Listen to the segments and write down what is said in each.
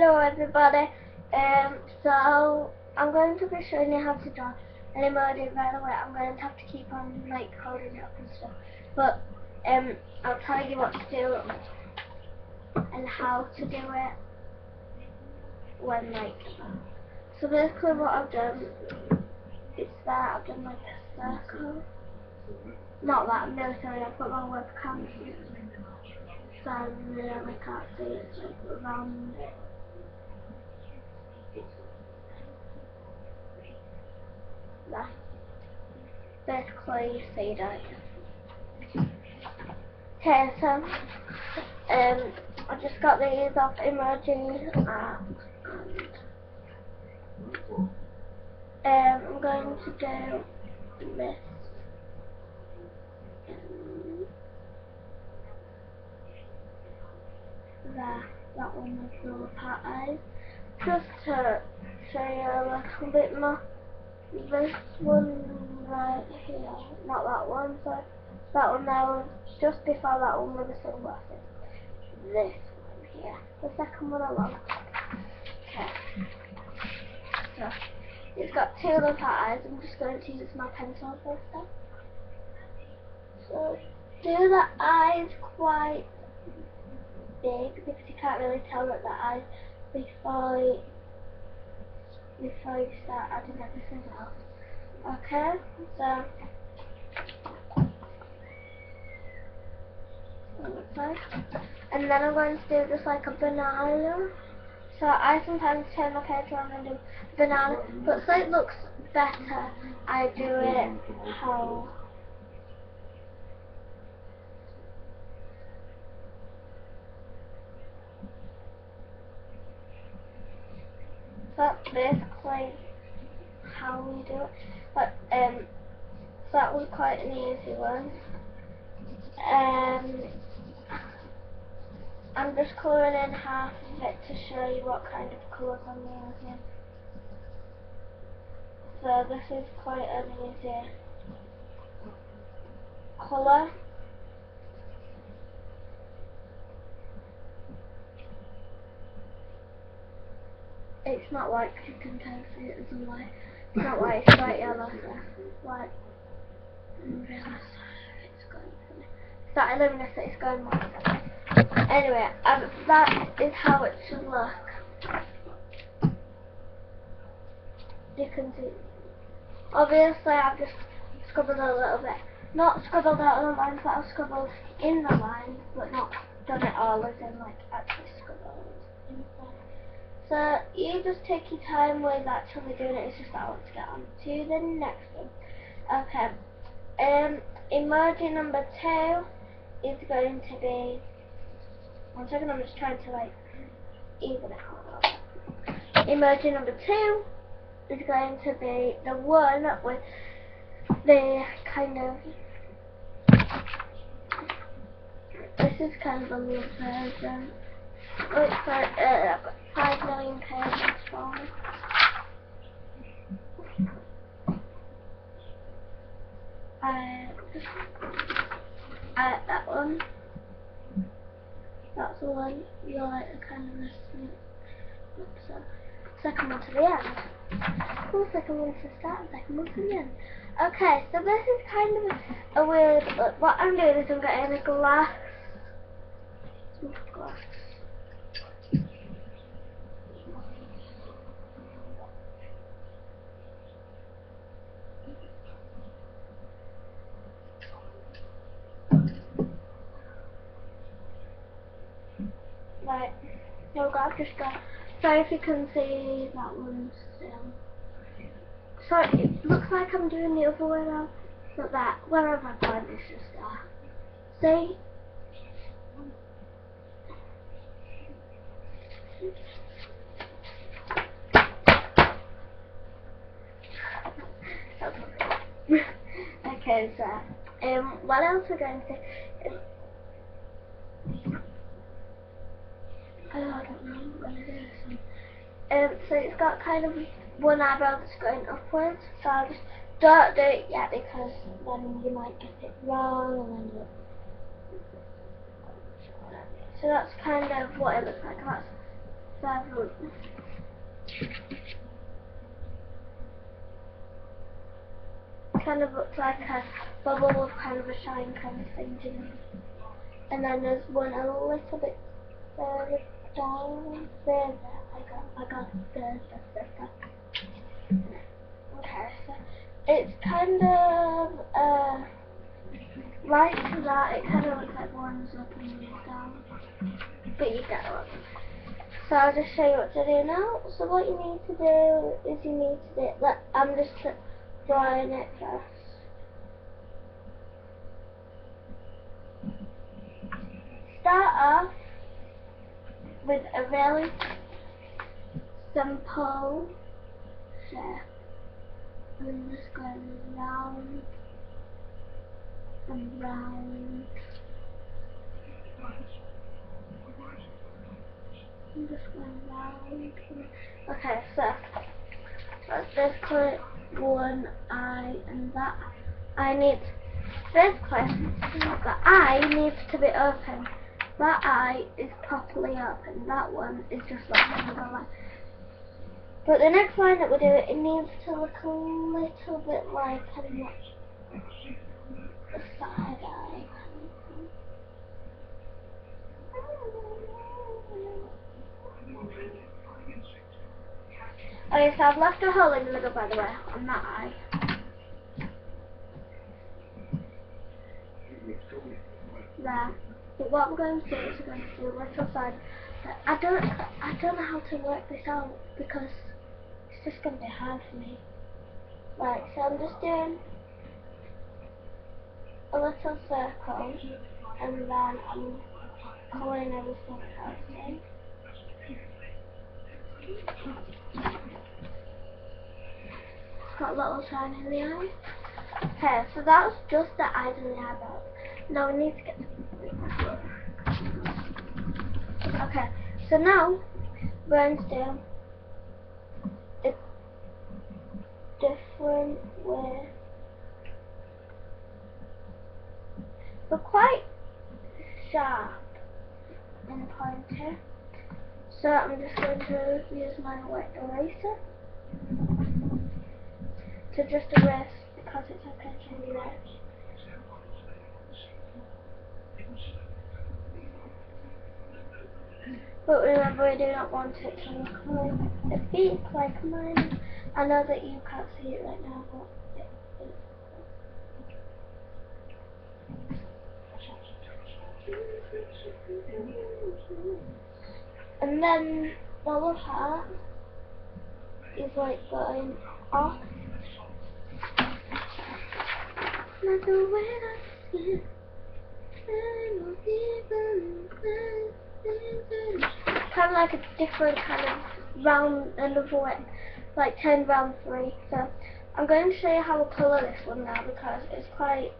Hello everybody. So I'm going to be showing you how to draw an emoji. By the way, I'm going to have to keep on like holding it up and stuff. But I'll tell you what to do and how to do it when like. So basically, what I've done is that I've done like a circle. Not that. I'm really sorry. I've got my webcam. So I really can't see it. It's like round. That. Basically, you see that. Okay, so I just got these off Emoji app, and I'm going to do this. That one with the little pat eyes. Just to show you a little bit more. This one right here, not that one, so that one there was just before that one with the sunglasses. This one here, the second one along. Okay, so it's got two little pat eyes. I'm just going to use my pencil for stuff. So do the eyes quite big because you can't really tell that the eyes before you start adding everything else. Okay, so and then I'm going to do just like a banana. So I sometimes turn my page around and do banana, but so it looks better, I do it how. So that's basically how we do it. But so that was quite an easy one. I'm just colouring in half of it to show you what kind of colours I'm using. So this is quite an easy colour. It's not white because you can kind of see it as a white. It's not white, it's bright yellow. So white. It's going funny. That luminosity is going white. Anyway, that is how it should look. You can see. Obviously, I've just scribbled a little bit. Not scribbled out of the lines, but I've scribbled in the lines, but not done it all as in like actually scribbled inside. So you just take your time with actually doing it. It's just that I want to get on to the next one. Okay. Emoji number 2 is going to be. One second, I'm just trying to like even it out. Emoji number 2 is going to be the one with the kind of. This is kind of a new version. Oh, it's got I've got 5 million pages for it. That one. That's the one you like the kind of listening. So, second one to the end. Cool, second one to start, second one to the end. Okay, so this is kind of a weird look. What I'm doing is I'm getting a glass. Right, no, I've just got. Sorry if you can see that one still. Sorry, it looks like I'm doing the other way around. But that, where have I gone? It's just there. See? Okay, so what else we're going to I don't know, I'm gonna do this one. So it's got kind of one eyebrow that's going upwards, so I just don't do it yet because then you might get it wrong and then so that's kind of what it looks like. 7. Kind of looks like a bubble with kind of a shine kind of thing to it. And then there's one a little bit further down. There. I got there. Okay, so it's kind of right to that. It kind of looks like one's up and one's down, but you get one. So I'll just show you what to do now. So what you need to do is I'm just drawing it first. Start off with a really simple shape. I'm just going round and round. I'm just going round. Okay, so let's just click one eye and that eye needs the eye needs to be open. That eye is properly open. That one is just like another line. But the next line that we do, it needs to look a little bit like a side eye. Okay, so I've left a hole in the middle, by the way, on that eye. There. But what I'm going to do is I'm going to do a little side. I don't know how to work this out because it's just going to be hard for me. Right, so I'm just doing a little circle and then I'm colouring everything else in. Got a little shine in the eye. Okay, so that's just the eyes and the eyebrows. Now we need to get to. Okay, so now we're going to do a different way. We're quite sharp and pointy. So I'm just going to use my wet eraser to just erase because it's okay to erase. But remember, we do not want it to look like a beak like mine. I know that you can't see it right now, but and then the other part is like going off. Kind of like a different kind of round, another way, like 10 round 3. So I'm going to show you how to colour this one now because it's quite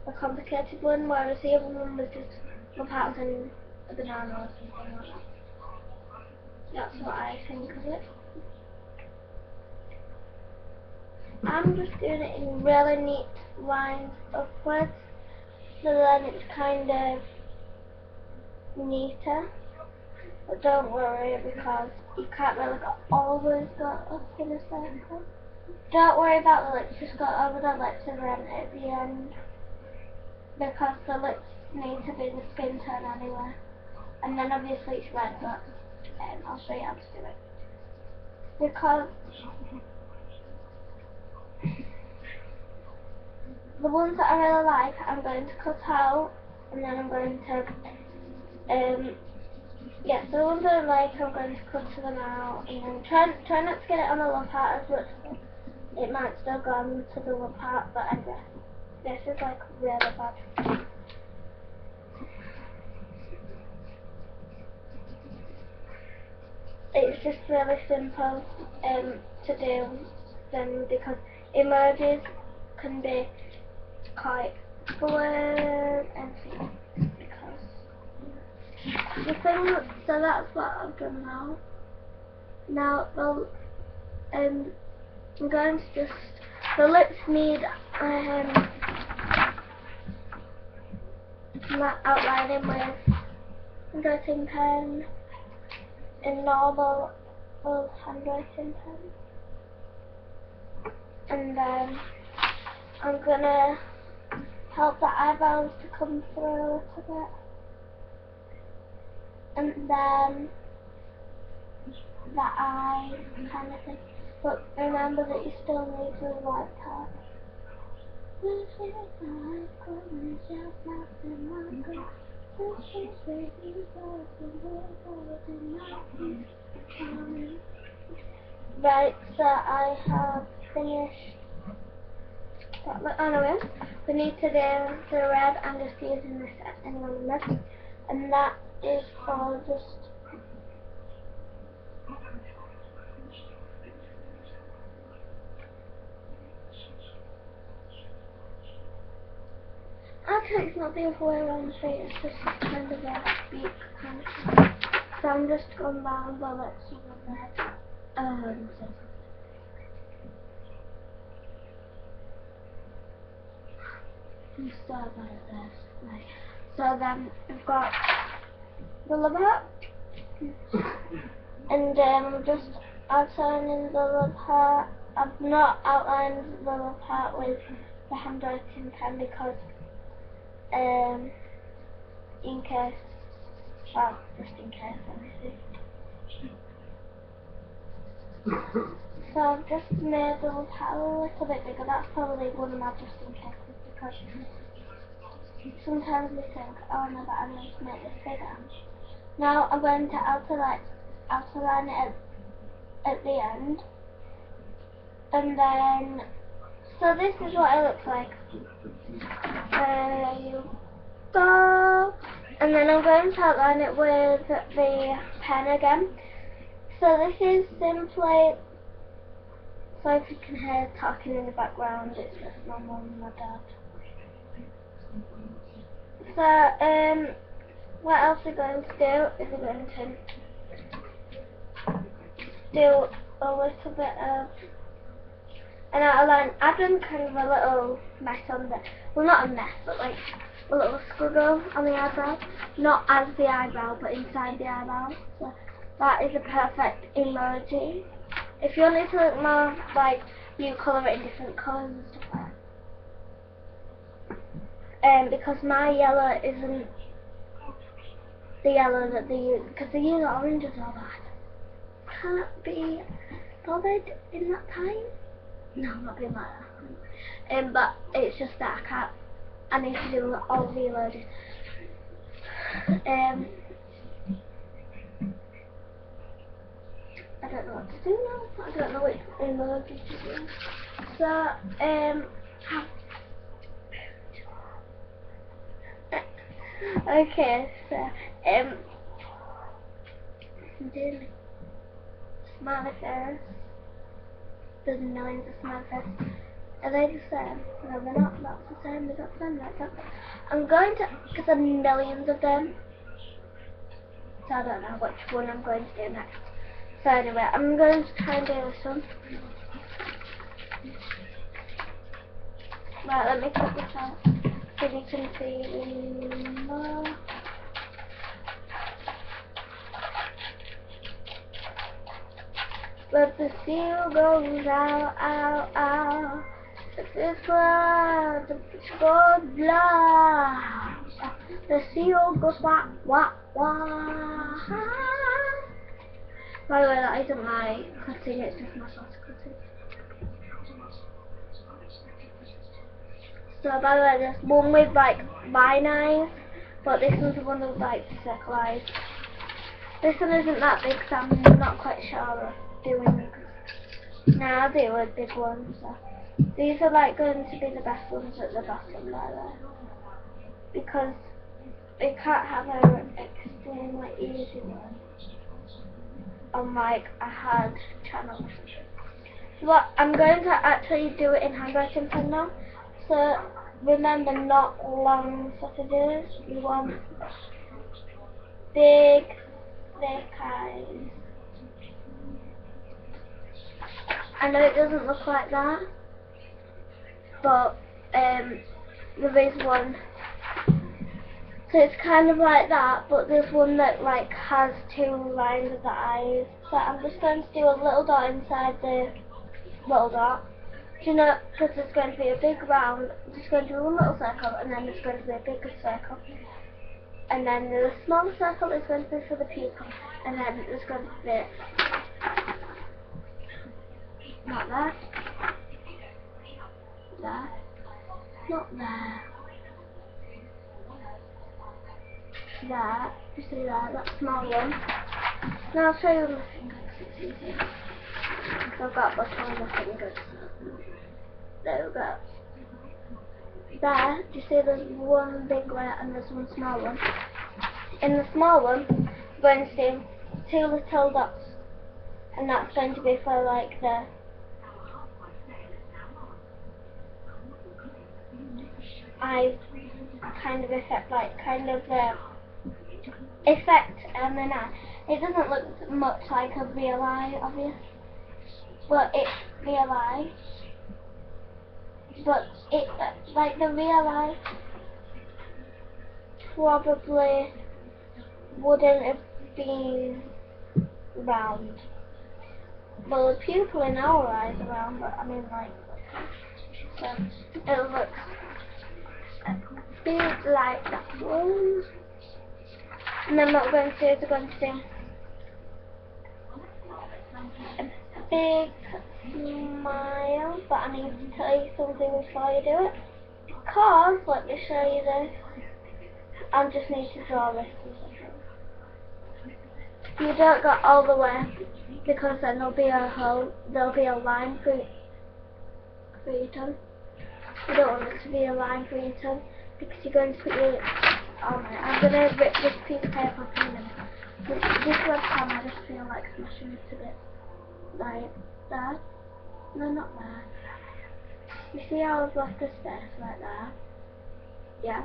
a complicated one, whereas the other one was just a pattern and a banana or something like that. That's what I think of it. I'm just doing it in really neat lines upwards, so then it's kind of neater. But don't worry because you can't really always go up in a circle. Don't worry about the lips, just go over the lips and then at the end, because the lips need to be the skin tone anyway. And then obviously it's red, but I'll show you how to do it. Because the ones that I really like, I'm going to cut out, and then I'm going to, yeah, so the ones that I like, I'm going to cut them out, and then try not to get it on the lower part as much. It might still go on to the lower part, but anyway, this is like really bad. It's just really simple to do then because emojis can be quite blurred and because the thing, so that's what I've done now. Now I'm going to just, the lips need outlining with writing pen. in normal old handwriting pen. And then I'm gonna help the eyebrows to come through a little bit. And then the eyes kind of thing. But remember that you still need the white part. Right, so I have finished. Anyway, we need to do the red. I'm just using this anyway left, and that is for just. Actually, it's not the other way around the face, it's just kind of a beak kind of thing. So I'm just going down the lips of the red. I'm so bad at this. Right. So then we've got the liver, and I'm just outlining the liver. I've not outlined the liver with the handwriting pen because in case, well, just in case, obviously. So I've just made the liver a little bit bigger. That's probably one of my just in cases because sometimes we think, oh no, but I need to make this bigger. Now I'm going to outline it at the end, and then, so this is what it looks like. There you go. And then I'm going to outline it with the pen again. So this is simply, so if you can hear talking in the background, it's just my mum and my dad. So, what else we're going to do is we're going to do a little bit of an outline. I've done kind of a little mess on the, well not a mess, but like a little squiggle on the eyebrow. Not as the eyebrow, but inside the eyebrow. So that is a perfect emoji. If you want it to look more like you colour it in different colours and stuff like that. Because my yellow isn't the yellow that they use, because they use oranges all that. Can't be bothered in that time. No, I'm not being like that. But it's just that I need to do all the emojis. I don't know what to do now. I don't know which emojis to do. So, okay, so, I'm doing smiley face. There's millions of smiley faces. Are they the same? No, they're not. That's the same. They're not the same. That's not. I'm going to, because there are millions of them. So I don't know which one I'm going to do next. So anyway, I'm going to try and do this one. Right, let me cut this out so you can see more. But the seal goes out, out, out. If this blood, the goes blood. The seal goes wah, wah, wah. By the way, that isn't my cutting, it's just my sauce cutting. So by the way, there's one with like vine eyes, but this one's the one with like circle eyes. This one isn't that big, so I'm not quite sure of doing. Now I'll do a big one. So these are like going to be the best ones at the bottom, by the way, because we can't have an extremely easy one on like a hard channel. So what I'm going to actually do it in handwriting pen now. So remember, not long sausages. You want big, thick eyes. I know it doesn't look like that, but there is one. So it's kind of like that, but there's one that like has two lines of the eyes. So I'm just going to do a little dot inside the little dot. Do you know, because there's going to be a big round, I'm just going to do a little circle, and then there's going to be a bigger circle. And then the smaller circle is going to be for the pupil, and then there's going to be not there, there, not there, there, you see there, that small one. Now I'll show you my fingers, it's easy. I've got my smaller fingers. There we go. There, do you see there's one big layer and there's one small one? In the small one, we're going to do two little dots, and that's going to be for like the eye kind of effect, like kind of the effect on an eye. It doesn't look much like a real eye, obviously. Well, it's real eye, but it like the real eye probably wouldn't have been round. Well, the pupil in our eyes are round, but I mean like, so it looks a bit like that one. And then what we're going to do is we're going to do a big smile, but I need to tell you something before you do it. Because, let me show you this. I just need to draw this or something. You don't go all the way, because then there'll be a hole, there'll be a line for your tongue. You don't want it to be a line for your tongue, because you're going to put your, oh my, I'm going to rip this piece of paper up in a minute. But this webcam, I just feel like smashing it a bit. Like that. No, not that. You see how I've left the space like that? Yeah.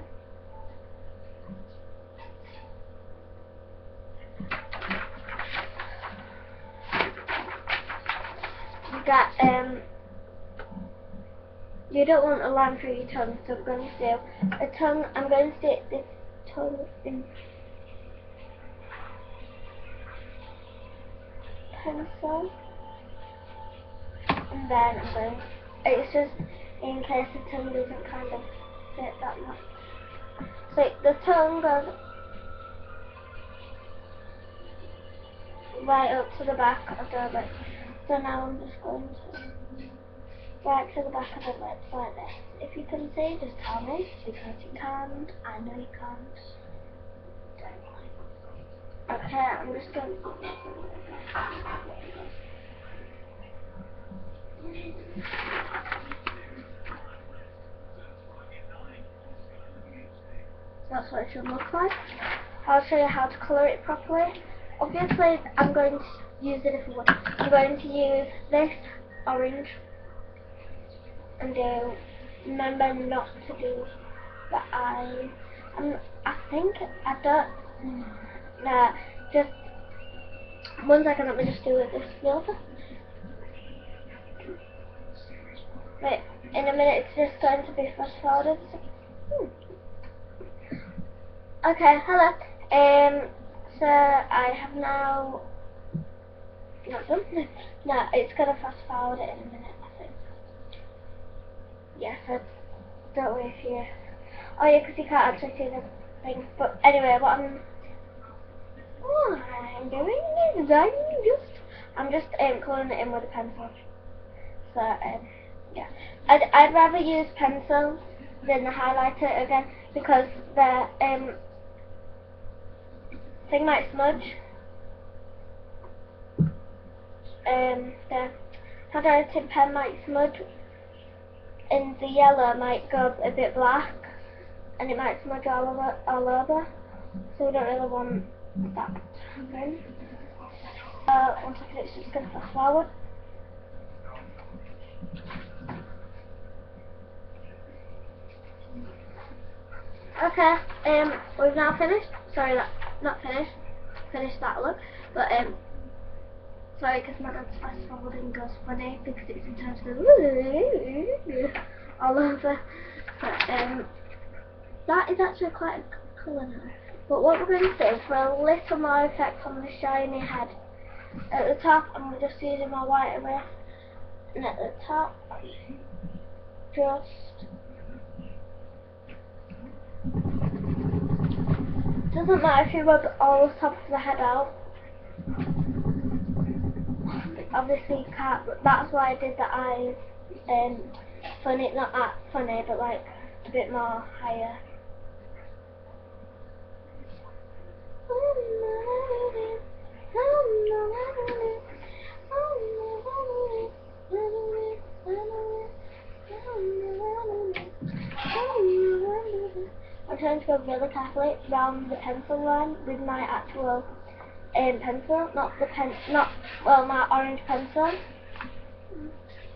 You got, you don't want a line through your tongue, so I'm going to do a tongue. I'm going to stick this tongue in pencil, and then I'm going, it's just in case the tongue doesn't kind of fit that much. So the tongue goes right up to the back of the lips. So now I'm just going to right to the back of the lips like this. If you can see, just tell me, because you can't. I know you can't. Okay, I'm just going to... That's what it should look like. I'll show you how to colour it properly. Obviously, I'm going to use a different one. I'm going to use this orange and do, remember not to do the eyes. I think, I don't, nah, just, 1 second, let me just do it this filter. Wait, in a minute it's just going to be fast forwarded. Okay, hello. So I have now not done. No, it's gonna fast forward it in a minute, I think. Yeah, so don't worry if you. Oh yeah, because you can't actually see the thing. But anyway, what I'm doing is I'm just colouring it in with a pencil. So yeah, I'd rather use pencil than the highlighter again, because the thing might smudge. The handwriting pen might smudge, and the yellow might go a bit black, and it might smudge all over. So we don't really want that to happen. 1 second, it's just going to fast forward. Okay, we've now finished. Sorry, not finished. Finished that look, but sorry, because my dad's fast forwarding goes funny because it sometimes goes all over. But that is actually quite colour now. But what we're going to do for a little more effect on the shiny head, at the top I'm just using my white erase, and at the top just, doesn't matter if you rub all the top of the head out, obviously you can't, but that's why I did the eyes funny, not that funny, but like a bit more higher. I'm trying to go really carefully round the pencil line with my actual pencil, not my orange pencil,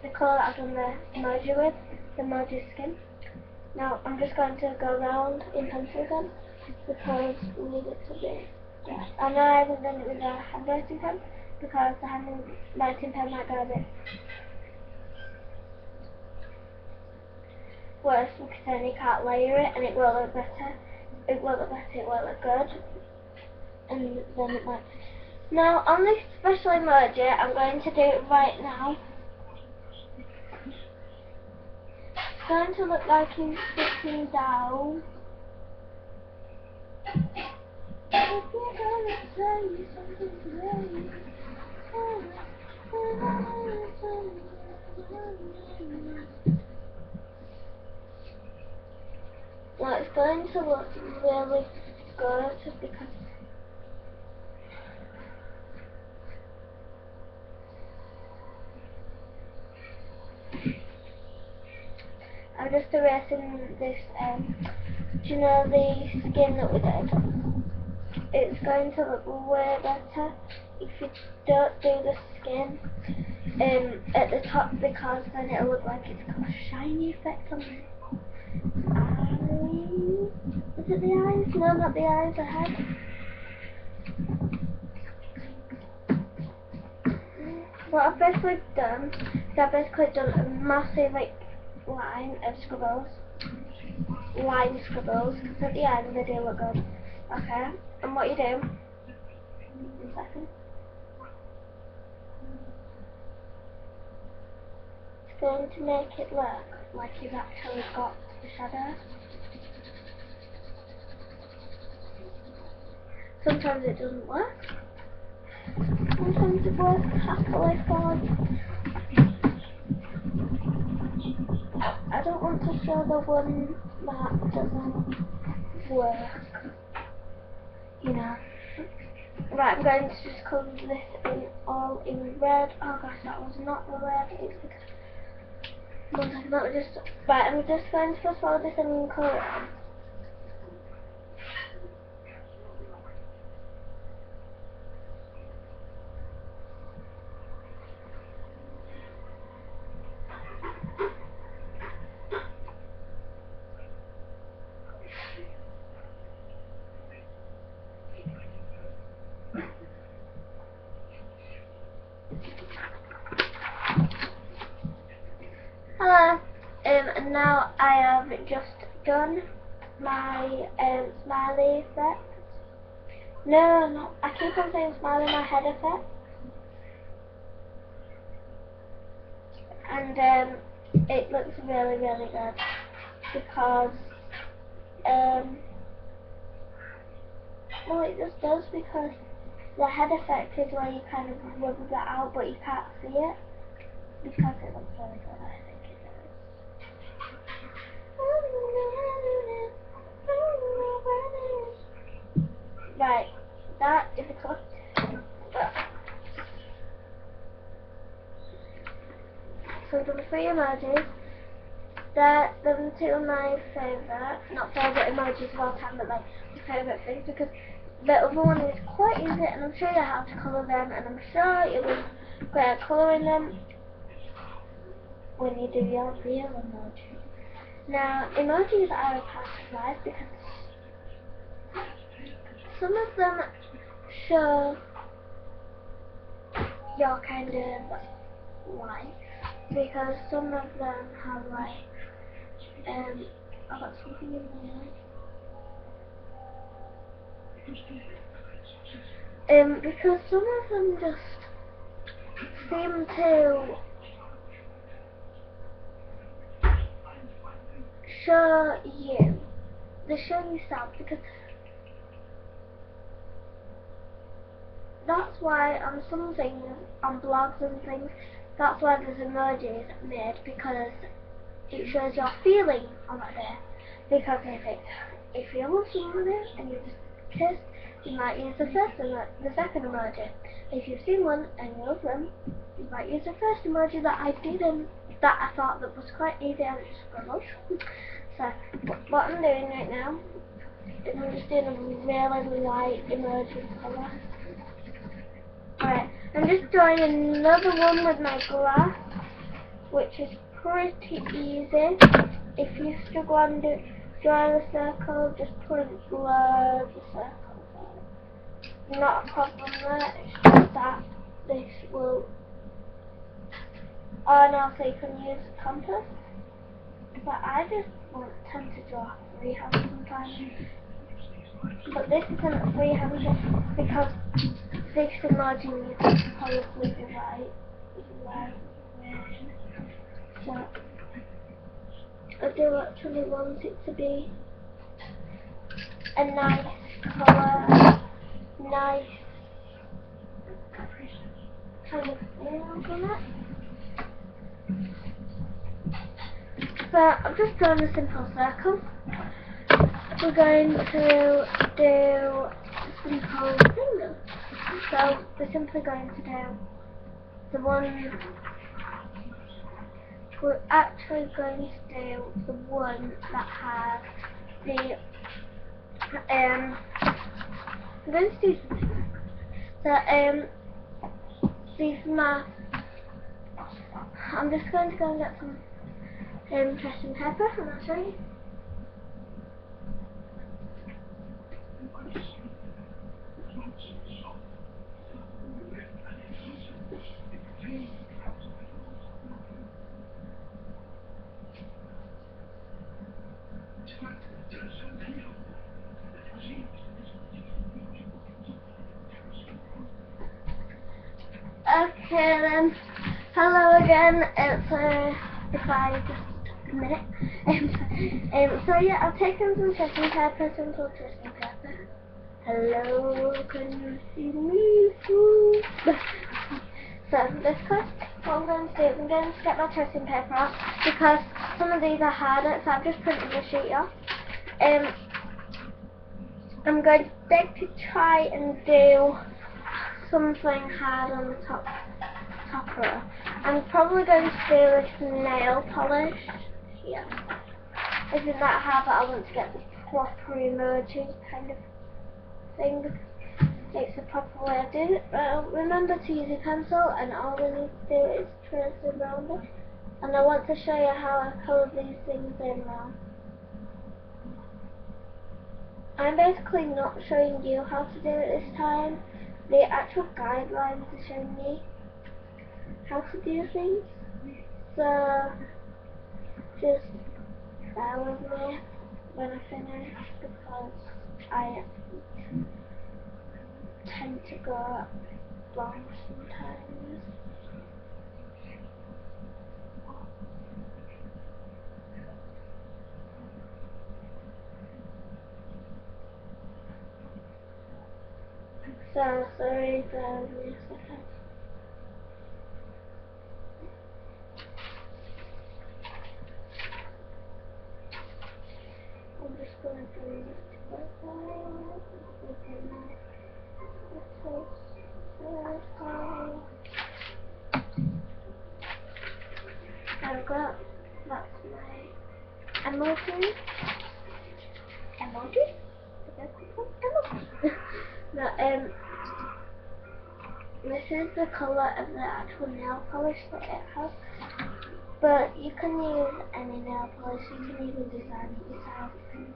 the colour that I've done the emoji with, the emoji skin. Now I'm just going to go round in pencil again because we need it to be. Yeah. I know I haven't done it with a handwriting pen because the handwriting pen might go a bit worse because then you can't layer it and it will look better. It will look better, it will look good. And then it might. Now on this special emoji, I'm going to do it right now. It's going to look like he's sitting down. If you're gonna say something great, well, it's going to look really good because I'm just erasing this, do you know the skin that we did? It's going to look way better if you don't do the skin at the top because then it'll look like it's got a shiny effect on the eyes. Is it the eyes? No, not the eyes, the head. What I've basically done is I've basically done a massive line of scribbles. Line scribbles, because at the end they do look good. Okay, and what you do, 1 second. It's going to make it look like you've actually got the shadow. Sometimes it doesn't work. Sometimes it works happily fine. I don't want to show the one that doesn't work. You know. Right, I'm going to just colour this in all in red. Oh gosh, that was not the red. It's because 1 second, let me just. Right, I'm just going to follow this and colour it in. Hello, and now I have just done my smiley effect. No, I keep on saying smiley, my head effect. And it looks really, really good because, well, it just does because the head effect is where you kind of rub that out, but you can't see it because it looks really good. I think it does. Right, that is a clock. So we've done 3 emojis. Them 2 are my favourite, not favourite emojis of all time, but like my favourite things because the other one is quite easy and I'm sure you how to colour them and I'm sure you will great at colouring them when you do your real emoji. Now, emojis are a part of life because some of them show your kind of life because some of them have like, I've got something in my eye. Because some of them just seem to show you, they show you sound, because that's why on some things, on blogs and things, that's why there's emojis made, because it shows your feeling on that day. Because if you love somebody and you just kiss, you might use the second emoji. If you've seen one and you love them, you might use the first emoji that I thought that was quite easy and just scribbled. So what I'm doing right now is I'm just doing a really light emoji colour. Alright, I'm just drawing another one with my glass, which is pretty easy. If you struggle on drawing a circle, just put a blur the circle. Not a problem there, it's just that this will... Oh no, so you can use a compass. But I just tend to draw freehand sometimes. But this isn't a freehand because this emoji needs to probably be right. So I do actually want it to be a nice colour, nice kind of feeling on it. So I've just drawn a simple circle. We're going to do simple fingers. So we're simply going to do the one. We're actually going to do the one that has the I'm going to do something. So these my. I'm just going to go and get some tracing paper and I'll show you. Okay then, hello again, if I just a minute. So yeah, I've taken some tracing paper, simple tracing paper. Hello, can you see me? So this class, what I'm going to do is I'm going to get my tracing paper off because some of these are harder, so I've just printed the sheet off. I'm going to try and do something hard on the top row. I'm probably going to do this nail polish here. Isn't that hard, but I want to get the proper emoji kind of thing. It's the proper way of doing it. Remember to use a pencil, and all we need to do is trace around it. And I want to show you how I colour these things in now. I'm basically not showing you how to do it this time. The actual guidelines are showing me how to do things. So just bear with me when I finish because I tend to go wrong sometimes. So sorry, bear with me a second. I'm just going to bring this to the side. There we go. That's my emoji. Emoji? No, this is the colour of the actual nail polish that it has. But you can use any nail polish, you can even design it yourself,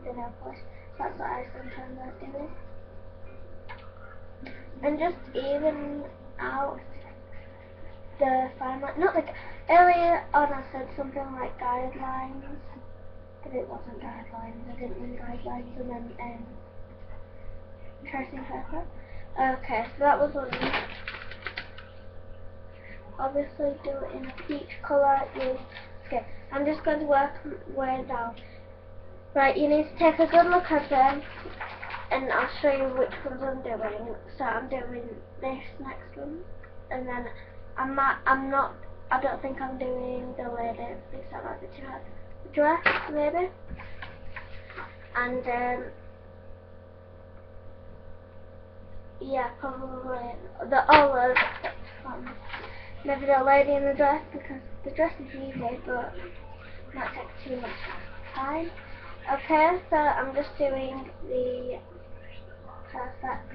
the nail polish. That's what I sometimes like doing. And just even out the fine line. Not like earlier on I said something like guidelines, but it wasn't guidelines, I didn't mean guidelines, and then tracing paper. Okay, so that was one. Obviously do it in a peach colour. Okay, I'm just going to work my way down. Right, you need to take a good look at them, and I'll show you which ones I'm doing. So I'm doing this next one, and then I don't think I'm doing the lady because I like the two heads. The dress, maybe, and yeah, probably the olive. Maybe the lady in the dress because the dress is easy, but might take too much time. Okay, so I'm just doing the perfect.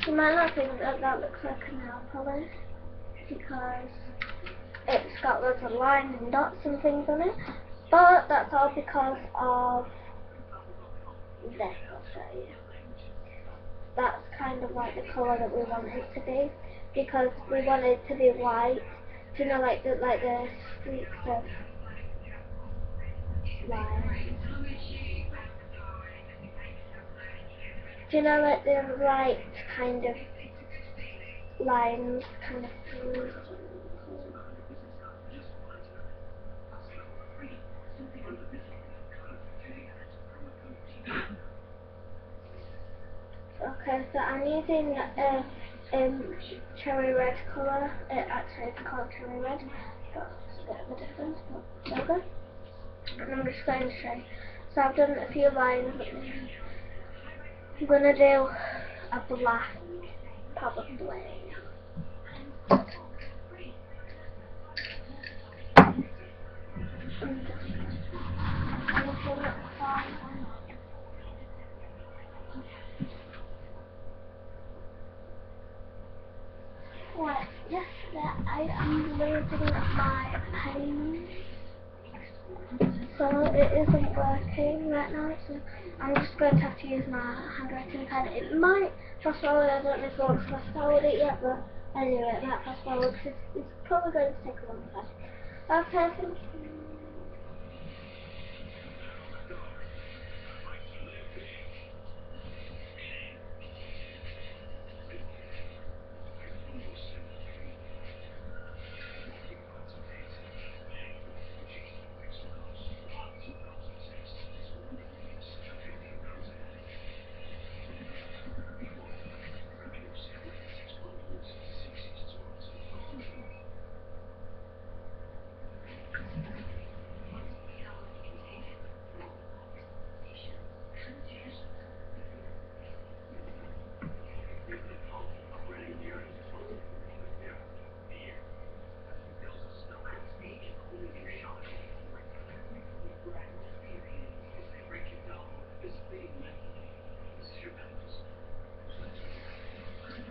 You might not think that that looks like a nail polish because it's got loads of lines and dots and things on it, but that's all because of this. I'll show you. That's kind of like the colour that we want it to be because we want it to be white. Do you know, like the streaks of lines? Do you know, like the light kind of lines, kind of through? Okay, so I'm using cherry red colour. Actually, it's called cherry red, but it's a bit of a difference. But okay. And I'm just going to show you. So I've done a few lines. I'm going to do a black, probably. Right, yesterday I am losing my pen, so it isn't working right now, so I'm just going to have to use my handwriting pen. It might fast forward, I don't know if I want to fast forward it yet, but anyway, it might fast forward because it's probably going to take a long time. Okay, thank you.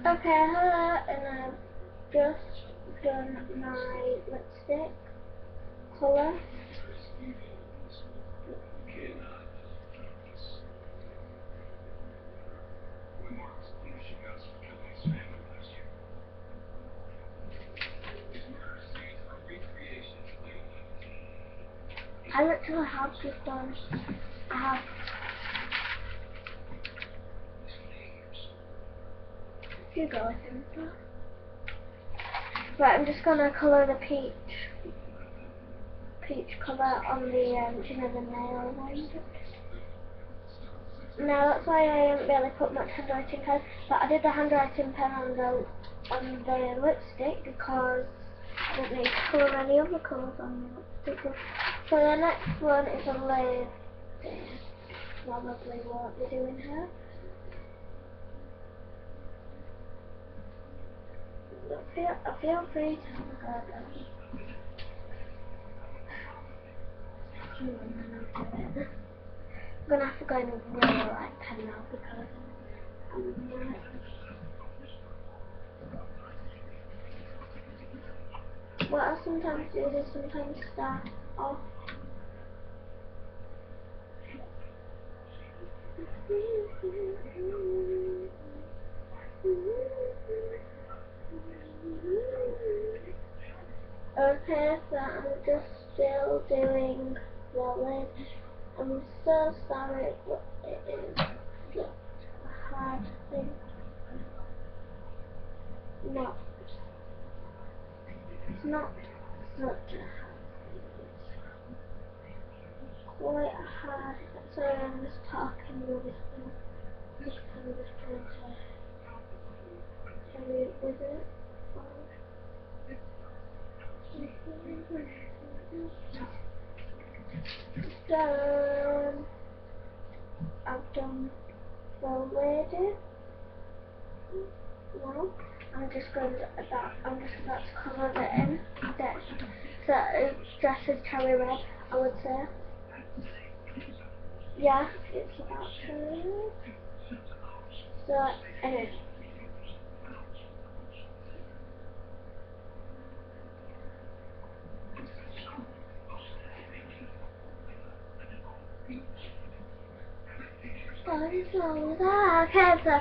Okay, hello, and I've just done my lipstick colour. I literally have just done, I have few go things. Right, I'm just gonna colour the peach colour on the you know, the nail one. Now that's why I didn't really put much handwriting pen, but I did the handwriting pen on the lipstick because I didn't need to colour any other colours on the lipstick. So the next one is a lady. Probably won't be doing her. Feel free to have a go at them. I'm gonna have to go and really light pen now because what I sometimes do is sometimes start off okay, so I'm just still doing rolling. I'm so sorry, but it is such a hard thing. No, it's not such a hard thing. It's quite hard. Sorry, I'm just talking with this thing. I'm just trying to hurry up with it. Done. I've done the lady. No, I'm just about to cover it in. So dress is cherry red, I would say. Yeah, it's about cherry red. So anyway. Okay, so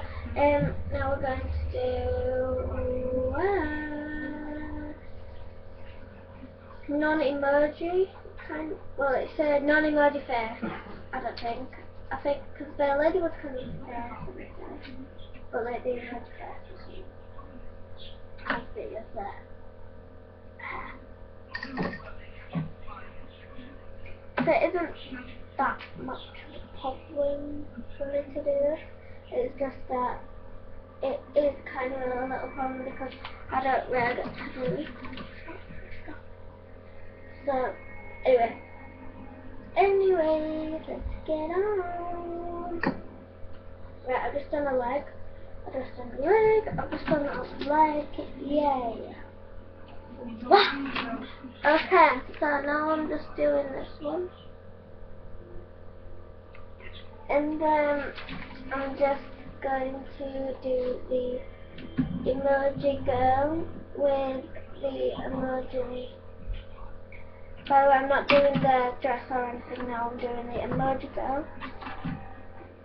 now we're going to do non-emoji kind. Well, it's a non-emoji face. I don't think. I think because the lady was kind of face, but like the emoji face was as big as that. So it isn't that much problem for me to do this. It's just that it is kind of a little problem because I don't really get to do stuff. So, anyway, let's get on. Right, I've just done a leg. I've just done a leg. I've just done a leg. Yay. Okay, so now I'm just doing this one. And then I'm just going to do the emoji girl with the emoji. By the way, I'm not doing the dress or anything now, I'm doing the emoji girl.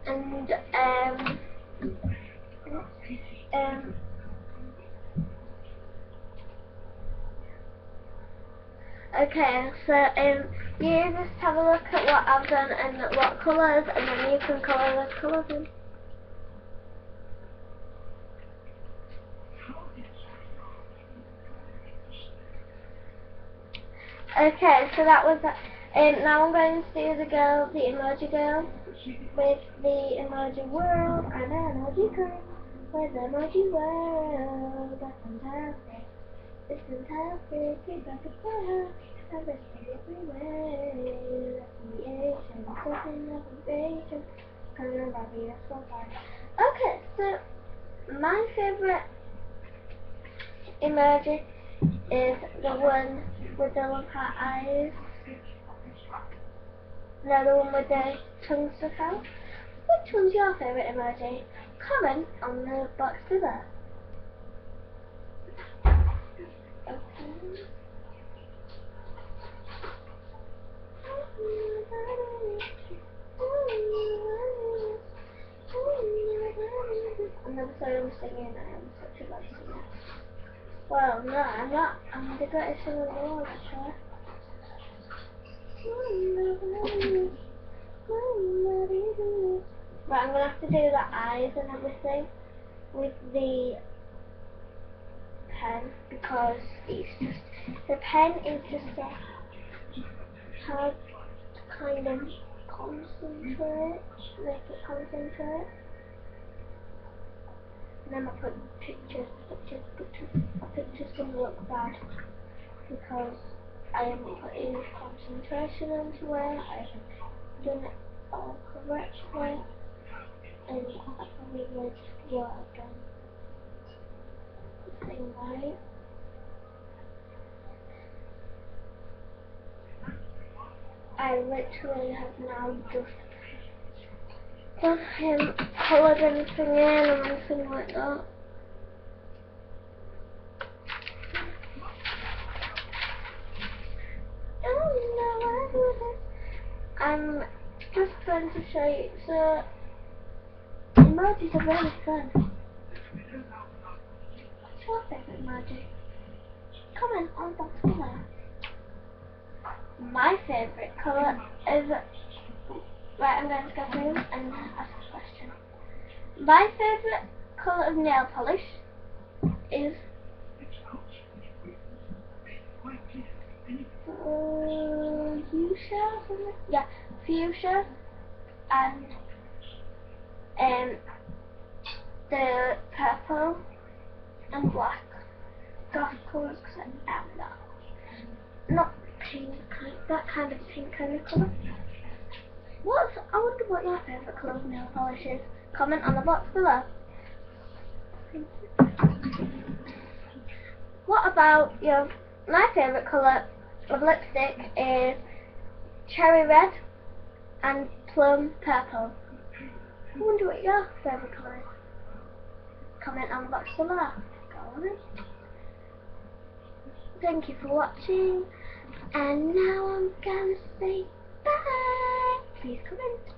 And okay, so you just have a look at what I've done and what colours, and then you can colour those colours in. Okay, so that was that. Now I'm going to do the girl, the emoji girl, with the emoji world and emoji girl, with the emoji world. That's fantastic. It's fantastic. It's like a fire. Everything everywhere. Creation, something of invasion. Kind of obvious so far. Okay, so my favorite emoji is the one with the love heart eyes. No, the one with the tongue stuck out. Which one's your favourite emoji? Comment on the box below. Okay. I'm never sorry I'm singing, I am such a bad singer. Well, no, I'm not. I'm the greatest singer in the world, actually. But I'm gonna have to do the eyes and everything with the pen because it's just the pen is just so hard to kind of concentrate, make it concentrate. And then I put pictures gonna look bad because I haven't put enough concentration into it, I haven't done it all correctly, and I probably wasted what I've done. thing right. I literally have now just got him coloured anything in or anything like that. I'm just going to show you. So, emojis are really fun. What's your favourite emoji? Comment on the box below. My favourite colour is... Right, I'm going to go through and ask a question. My favourite colour of nail polish is... fuchsia or something? Yeah, fuchsia and the purple and black dark colours because I am that. Not pink, that kind of pink kind of colour. I wonder what your favourite colour of nail polish is. Comment on the box below. What about my favourite colour of lipstick is cherry red and plum purple. I wonder what your favourite colour is. Comment on the box below. Go on in. Thank you for watching, and now I'm gonna say bye. Please comment.